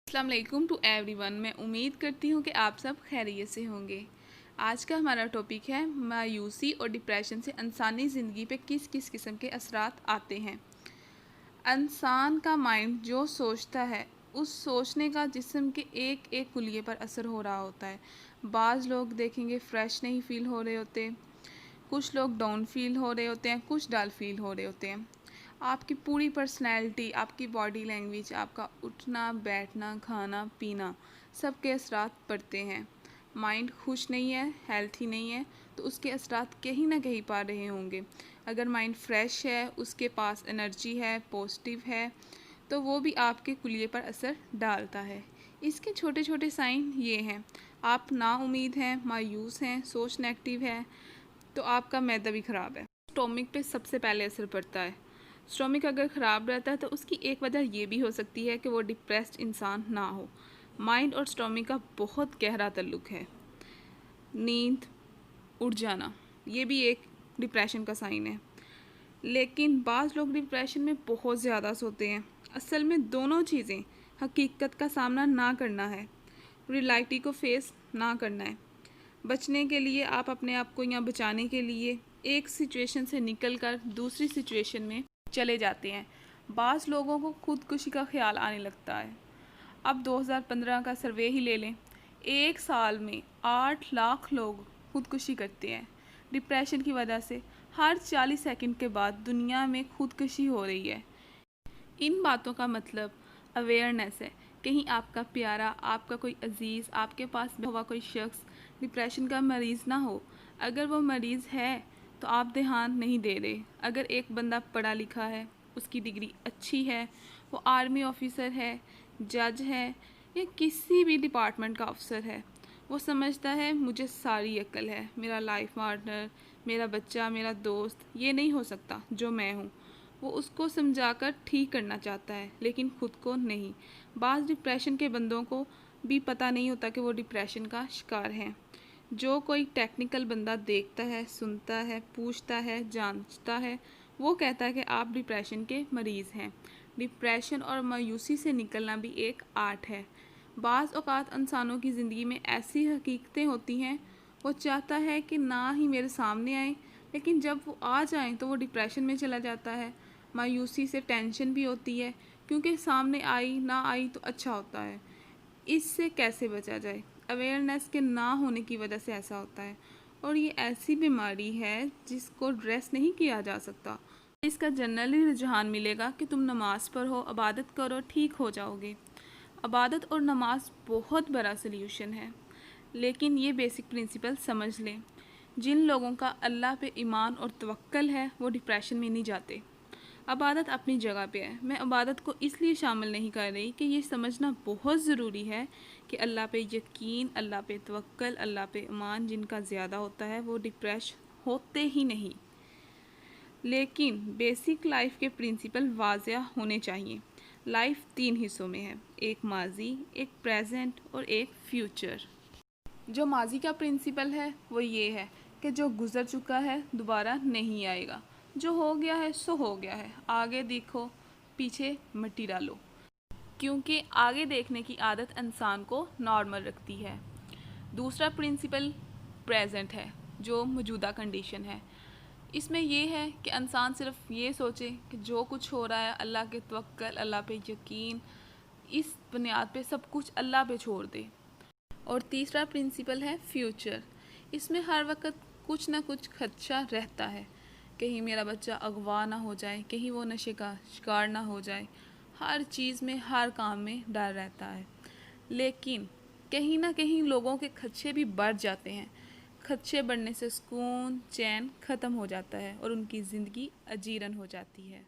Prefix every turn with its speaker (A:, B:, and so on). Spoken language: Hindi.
A: अस्सलाम वालेकुम टू एवरीवन। मैं उम्मीद करती हूँ कि आप सब खैरियत से होंगे। आज का हमारा टॉपिक है मायूसी और डिप्रेशन से इंसानी ज़िंदगी पे किस किस किस्म के असरात आते हैं। इंसान का माइंड जो सोचता है उस सोचने का जिस्म के एक एक कुलिये पर असर हो रहा होता है। बाज़ लोग देखेंगे फ्रेश नहीं फील हो रहे होते, कुछ लोग डाउन फील हो रहे होते हैं, कुछ डल फील हो रहे होते हैं। आपकी पूरी पर्सनैलिटी, आपकी बॉडी लैंग्वेज, आपका उठना बैठना, खाना पीना, सब के असरात पड़ते हैं। माइंड खुश नहीं है, हेल्थी नहीं है, तो उसके असरात कहीं ना कहीं पा रहे होंगे। अगर माइंड फ्रेश है, उसके पास एनर्जी है, पॉजिटिव है, तो वो भी आपके कुलिये पर असर डालता है। इसके छोटे छोटे साइन ये हैं। आप नाउम्मीद हैं, मायूस हैं, सोच नेगेटिव है, तो आपका मैदा भी ख़राब है। स्टोमिक पे सबसे पहले असर पड़ता है। स्टोमिक अगर ख़राब रहता है तो उसकी एक वजह ये भी हो सकती है कि वो डिप्रेस्ड इंसान ना हो। माइंड और स्टोमिक का बहुत गहरा ताल्लुक है। नींद उड़ जाना ये भी एक डिप्रेशन का साइन है, लेकिन बाज़ लोग डिप्रेशन में बहुत ज़्यादा सोते हैं। असल में दोनों चीज़ें, हकीकत का सामना ना करना है, रियलिटी को फेस ना करना है। बचने के लिए आप अपने आप को या बचाने के लिए एक सिचुएशन से निकलकर दूसरी सिचुएशन में चले जाते हैं। बाज़ लोगों को खुदकुशी का ख्याल आने लगता है। अब 2015 का सर्वे ही ले लें, एक साल में 8 लाख लोग खुदकुशी करते हैं। डिप्रेशन की वजह से हर 40 सेकंड के बाद दुनिया में खुदकुशी हो रही है। इन बातों का मतलब अवेयरनेस है। कहीं आपका प्यारा, आपका कोई अजीज़, आपके पास हुआ कोई शख्स डिप्रेशन का मरीज़ ना हो। अगर वो मरीज़ है तो आप ध्यान नहीं दे रहे। अगर एक बंदा पढ़ा लिखा है, उसकी डिग्री अच्छी है, वो आर्मी ऑफिसर है, जज है या किसी भी डिपार्टमेंट का अफसर है, वो समझता है मुझे सारी अक्ल है, मेरा लाइफ पार्टनर, मेरा बच्चा, मेरा दोस्त ये नहीं हो सकता जो मैं हूँ। वो उसको समझाकर ठीक करना चाहता है, लेकिन खुद को नहीं। बाज़ डिप्रेशन के बंदों को भी पता नहीं होता कि वो डिप्रेशन का शिकार हैं। जो कोई टेक्निकल बंदा देखता है, सुनता है, पूछता है, जांचता है, वो कहता है कि आप डिप्रेशन के मरीज़ हैं। डिप्रेशन और मायूसी से निकलना भी एक आर्ट है। बाज़ औक़ात इंसानों की ज़िंदगी में ऐसी हकीकतें होती हैं, वो चाहता है कि ना ही मेरे सामने आए, लेकिन जब वो आ जाएं तो वो डिप्रेशन में चला जाता है। मायूसी से टेंशन भी होती है, क्योंकि सामने आई ना आई तो अच्छा होता है। इससे कैसे बचा जाए? अवेयरनेस के ना होने की वजह से ऐसा होता है, और ये ऐसी बीमारी है जिसको ड्रेस नहीं किया जा सकता। इसका जनरली रुझान मिलेगा कि तुम नमाज़ पढ़ो, इबादत करो, ठीक हो जाओगे। इबादत और नमाज बहुत बड़ा सल्यूशन है, लेकिन ये बेसिक प्रिंसिपल समझ लें। जिन लोगों का अल्लाह पे ईमान और तवक्कल है वो डिप्रेशन में नहीं जाते। इबादत अपनी जगह पे है। मैं इबादत को इसलिए शामिल नहीं कर रही कि ये समझना बहुत ज़रूरी है कि अल्लाह पे यकीन, अल्लाह पे तवक्कल, अल्लाह पे ईमान जिनका ज़्यादा होता है वो डिप्रेस होते ही नहीं। लेकिन बेसिक लाइफ के प्रिंसिपल वाज़िया होने चाहिए। लाइफ 3 हिस्सों में है, एक माजी, एक प्रेजेंट और एक फ्यूचर। जो माजी का प्रिंसिपल है वो ये है कि जो गुज़र चुका है दोबारा नहीं आएगा। जो हो गया है सो हो गया है, आगे देखो, पीछे मिट्टी डालो। क्योंकि आगे देखने की आदत इंसान को नॉर्मल रखती है। दूसरा प्रिंसिपल प्रेजेंट है, जो मौजूदा कंडीशन है। इसमें ये है कि इंसान सिर्फ ये सोचे कि जो कुछ हो रहा है अल्लाह के तवक्कल, अल्लाह पे यकीन, इस बुनियाद पे सब कुछ अल्लाह पे छोड़ दे। और तीसरा प्रिंसिपल है फ्यूचर। इसमें हर वक्त कुछ ना कुछ खदशा रहता है, कहीं मेरा बच्चा अगवा ना हो जाए, कहीं वो नशे का शिकार ना हो जाए। हर चीज़ में, हर काम में डर रहता है। लेकिन कहीं ना कहीं लोगों के खदशे भी बढ़ जाते हैं। खदशे बढ़ने से सुकून, चैन ख़त्म हो जाता है और उनकी ज़िंदगी अजीरन हो जाती है।